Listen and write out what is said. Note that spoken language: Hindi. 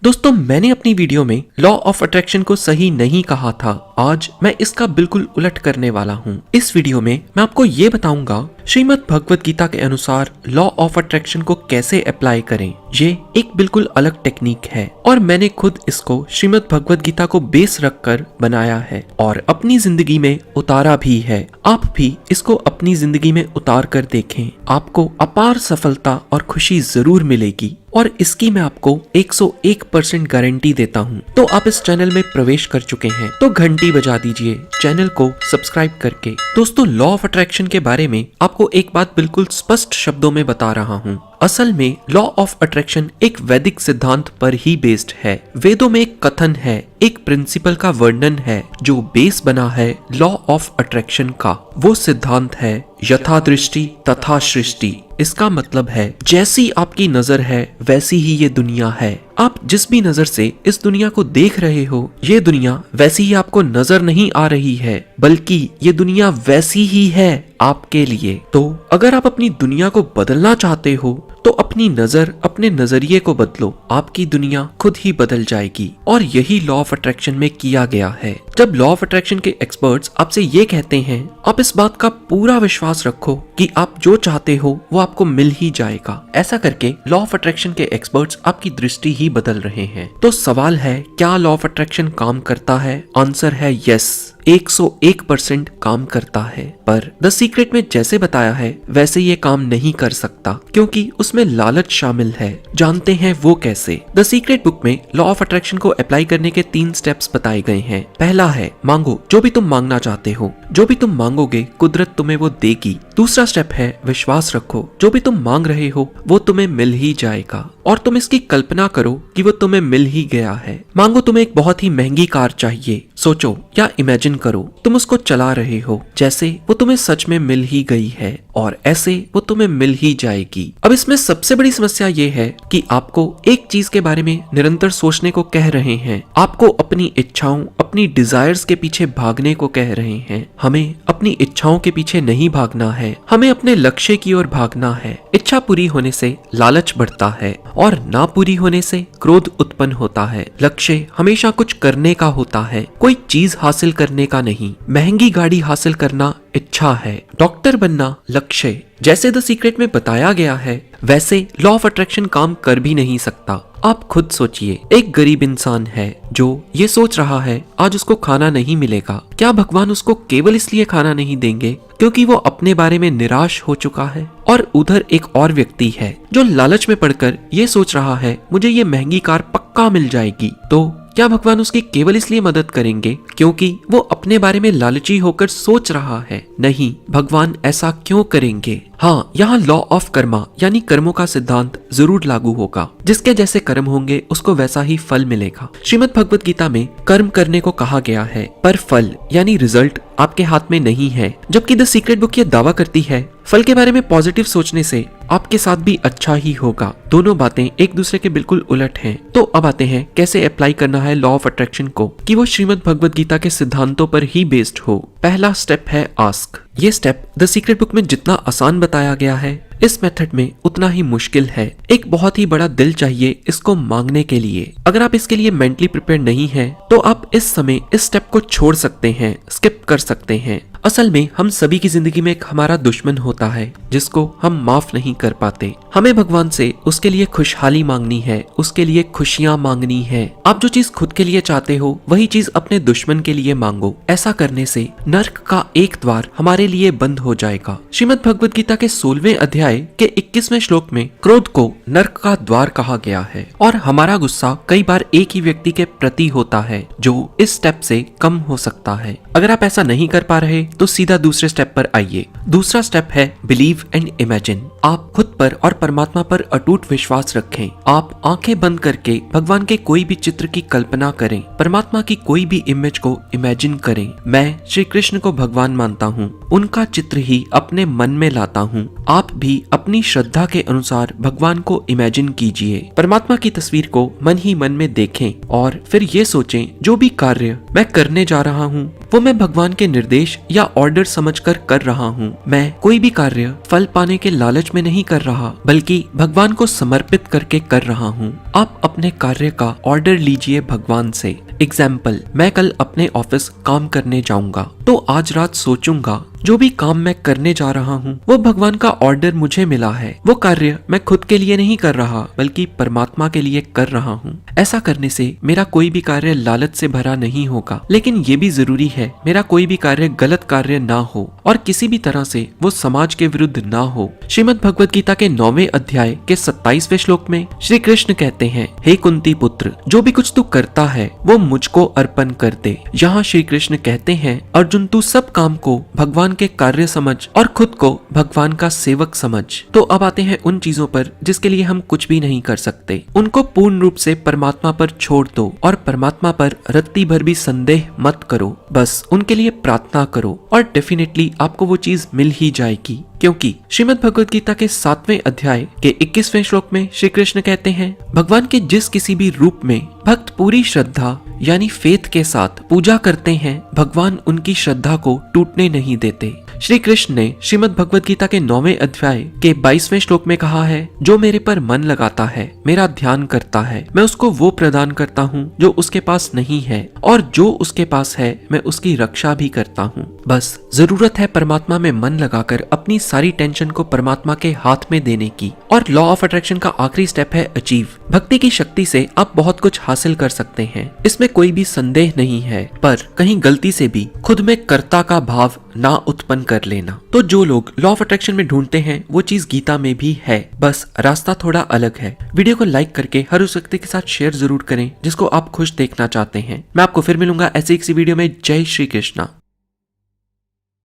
दोस्तों, मैंने अपनी वीडियो में लॉ ऑफ अट्रैक्शन को सही नहीं कहा था। आज मैं इसका बिल्कुल उलट करने वाला हूँ। इस वीडियो में मैं आपको ये बताऊंगा श्रीमद् भगवत गीता के अनुसार लॉ ऑफ अट्रैक्शन को कैसे अप्लाई करें। ये एक बिल्कुल अलग टेक्निक है और मैंने खुद इसको श्रीमद् भगवत गीता को बेस रखकर बनाया है और अपनी जिंदगी में उतारा भी है। आप भी इसको अपनी जिंदगी में उतार कर देखें, आपको अपार सफलता और खुशी जरूर मिलेगी और इसकी मैं आपको 101% गारंटी देता हूँ। तो आप इस चैनल में प्रवेश कर चुके हैं तो घंटी बजा दीजिए चैनल को सब्सक्राइब करके। दोस्तों, लॉ ऑफ अट्रैक्शन के बारे में आपको एक बात बिल्कुल स्पष्ट शब्दों में बता रहा हूँ। असल में लॉ ऑफ अट्रैक्शन एक वैदिक सिद्धांत पर ही बेस्ड है। वेदों में एक कथन है, एक प्रिंसिपल का वर्णन है जो बेस बना है लॉ ऑफ अट्रैक्शन का। वो सिद्धांत है यथा दृष्टि तथा सृष्टि। इसका मतलब है जैसी आपकी नजर है वैसी ही ये दुनिया है। आप जिस भी नजर से इस दुनिया को देख रहे हो, ये दुनिया वैसी ही आपको नजर नहीं आ रही है, बल्कि ये दुनिया वैसी ही है आपके लिए। तो अगर आप अपनी दुनिया को बदलना चाहते हो तो अपनी नजर, अपने नजरिए को बदलो, आपकी दुनिया खुद ही बदल जाएगी। और यही लॉ ऑफ अट्रैक्शन में किया गया है। जब लॉ ऑफ अट्रैक्शन के एक्सपर्ट्स आपसे ये कहते हैं, आप इस बात का पूरा विश्वास रखो कि आप जो चाहते हो वो आपको मिल ही जाएगा। ऐसा करके लॉ ऑफ अट्रैक्शन के एक्सपर्ट्स आपकी दृष्टि ही बदल रहे हैं। तो सवाल है, क्या लॉ ऑफ अट्रैक्शन काम करता है? आंसर है यस, 101% काम करता है। पर द सीक्रेट में जैसे बताया है वैसे ये काम नहीं कर सकता, क्योंकि उसमें लालच शामिल है। जानते हैं वो कैसे? द सीक्रेट बुक में लॉ ऑफ अट्रैक्शन को अप्लाई करने के 3 स्टेप्स बताए गए हैं। पहला है, मांगो जो भी तुम मांगना चाहते हो। जो भी तुम मांगोगे कुदरत तुम्हें वो देगी। दूसरा स्टेप है, विश्वास रखो, जो भी तुम मांग रहे हो वो तुम्हें मिल ही जाएगा और तुम इसकी कल्पना करो कि वो तुम्हें मिल ही गया है। मांगो तुम्हें एक बहुत ही महंगी कार चाहिए, सोचो या इमेजिन करो तुम उसको चला रहे हो जैसे वो तुम्हें सच में मिल ही गई है और ऐसे वो तुम्हें मिल ही जाएगी। अब इसमें सबसे बड़ी समस्या ये है कि आपको एक चीज के बारे में निरंतर सोचने को कह रहे हैं। आपको अपनी इच्छाओं, अपनी डिजायर्स के पीछे भागने को कह रहे हैं। हमें अपनी इच्छाओं के पीछे नहीं भागना है, हमें अपने लक्ष्य की ओर भागना है। इच्छा पूरी होने से लालच बढ़ता है और ना पूरी होने से क्रोध उत्पन्न होता है। लक्ष्य हमेशा कुछ करने का होता है, कोई चीज हासिल करने का नहीं। महंगी गाड़ी हासिल करना इच्छा है, डॉक्टर बनना लक्ष्य। जैसे द सीक्रेट में बताया गया है वैसे लॉ ऑफ अट्रैक्शन काम कर भी नहीं सकता। आप खुद सोचिए, एक गरीब इंसान है जो ये सोच रहा है आज उसको खाना नहीं मिलेगा। क्या भगवान उसको केवल इसलिए खाना नहीं देंगे क्योंकि वो अपने बारे में निराश हो चुका है? और उधर एक और व्यक्ति है जो लालच में पड़कर ये सोच रहा है मुझे ये महंगी कार पक्का मिल जाएगी। तो क्या भगवान उसकी केवल इसलिए मदद करेंगे क्योंकि वो अपने बारे में लालची होकर सोच रहा है? नहीं, भगवान ऐसा क्यों करेंगे? हाँ, यहाँ लॉ ऑफ कर्मा यानी कर्मों का सिद्धांत जरूर लागू होगा। जिसके जैसे कर्म होंगे उसको वैसा ही फल मिलेगा। श्रीमद् भगवत गीता में कर्म करने को कहा गया है, पर फल यानी रिजल्ट आपके हाथ में नहीं है। जबकि द सीक्रेट बुक ये दावा करती है फल के बारे में पॉजिटिव सोचने से आपके साथ भी अच्छा ही होगा। दोनों बातें एक दूसरे के बिल्कुल उलट हैं। तो अब आते हैं कैसे अप्लाई करना है लॉ ऑफ अट्रैक्शन को कि वो श्रीमद् भगवत गीता के सिद्धांतों पर ही बेस्ड हो। पहला स्टेप है आस्क। ये स्टेप द सीक्रेट बुक में जितना आसान बताया गया है, इस मेथड में उतना ही मुश्किल है। एक बहुत ही बड़ा दिल चाहिए इसको मांगने के लिए। अगर आप इसके लिए मेंटली प्रिपेयर नहीं हैं, तो आप इस समय इस स्टेप को छोड़ सकते हैं, स्किप कर सकते हैं। असल में हम सभी की जिंदगी में एक हमारा दुश्मन होता है जिसको हम माफ नहीं कर पाते। हमें भगवान से उसके लिए खुशहाली मांगनी है, उसके लिए खुशियां मांगनी है। आप जो चीज खुद के लिए चाहते हो वही चीज अपने दुश्मन के लिए मांगो। ऐसा करने से नर्क का एक द्वार हमारे लिए बंद हो जाएगा। श्रीमद् भगवत गीता के 16वें अध्याय के 21वें श्लोक में क्रोध को नर्क का द्वार कहा गया है और हमारा गुस्सा कई बार एक ही व्यक्ति के प्रति होता है जो इस स्टेप से कम हो सकता है। अगर आप ऐसा नहीं कर पा रहे तो सीधा दूसरे स्टेप पर आइए। दूसरा स्टेप है बिलीव एंड इमेजिन। आप खुद पर और परमात्मा पर अटूट विश्वास रखें। आप आंखें बंद करके भगवान के कोई भी चित्र की कल्पना करें, परमात्मा की कोई भी इमेज को इमेजिन करें। मैं श्री कृष्ण को भगवान मानता हूँ, उनका चित्र ही अपने मन में लाता हूँ। आप भी अपनी श्रद्धा के अनुसार भगवान को इमेजिन कीजिए। परमात्मा की तस्वीर को मन ही मन में देखें और फिर ये सोचें जो भी कार्य मैं करने जा रहा हूँ वो मैं भगवान के निर्देश या ऑर्डर समझकर कर रहा हूँ। मैं कोई भी कार्य फल पाने के लालच में नहीं कर रहा, बल्कि भगवान को समर्पित करके कर रहा हूँ। आप अपने कार्य का ऑर्डर लीजिए भगवान से। एग्जाम्पल, मैं कल अपने ऑफिस काम करने जाऊंगा, तो आज रात सोचूंगा जो भी काम मैं करने जा रहा हूँ वो भगवान का ऑर्डर मुझे मिला है। वो कार्य मैं खुद के लिए नहीं कर रहा, बल्कि परमात्मा के लिए कर रहा हूँ। ऐसा करने से मेरा कोई भी कार्य लालच से भरा नहीं होगा, लेकिन ये भी जरूरी है मेरा कोई भी कार्य गलत कार्य ना हो और किसी भी तरह से वो समाज के विरुद्ध ना हो। श्रीमद् भगवत गीता के 9वें अध्याय के 27वें श्लोक में श्री कृष्ण कहते हैं, हे कुंती पुत्र, जो भी कुछ तू करता है वो मुझको अर्पण कर दे। यहाँ श्री कृष्ण कहते हैं, अर्जुन तू सब काम को भगवान के कार्य समझ और खुद को भगवान का सेवक समझ। तो अब आते हैं उन चीजों पर जिसके लिए हम कुछ भी नहीं कर सकते। उनको पूर्ण रूप से परमात्मा पर छोड़ दो और परमात्मा पर रत्ती भर भी संदेह मत करो। बस उनके लिए प्रार्थना करो और डेफिनेटली आपको वो चीज मिल ही जाएगी। क्योंकि श्रीमद् भगवत गीता के 7वें अध्याय के 21वें श्लोक में श्री कृष्ण कहते हैं, भगवान के जिस किसी भी रूप में भक्त पूरी श्रद्धा यानी फेथ के साथ पूजा करते हैं, भगवान उनकी श्रद्धा को टूटने नहीं देते। श्री कृष्ण ने श्रीमद् भगवत गीता के 9वें अध्याय के 22वें श्लोक में कहा है, जो मेरे पर मन लगाता है, मेरा ध्यान करता है, मैं उसको वो प्रदान करता हूँ जो उसके पास नहीं है, और जो उसके पास है मैं उसकी रक्षा भी करता हूँ। बस जरूरत है परमात्मा में मन लगाकर अपनी सारी टेंशन को परमात्मा के हाथ में देने की। और लॉ ऑफ अट्रैक्शन का आखिरी स्टेप है अचीव। भक्ति की शक्ति से आप बहुत कुछ हासिल कर सकते हैं, इसमें कोई भी संदेह नहीं है, पर कहीं गलती से भी खुद में कर्ता का भाव ना उत्पन्न कर लेना। तो जो लोग लॉ ऑफ अट्रैक्शन में ढूंढते हैं वो चीज गीता में भी है, बस रास्ता थोड़ा अलग है। वीडियो को लाइक करके हर उस व्यक्ति के साथ शेयर जरूर करें जिसको आप खुश देखना चाहते हैं। मैं आपको फिर मिलूंगा ऐसी किसी वीडियो में। जय श्री कृष्णा।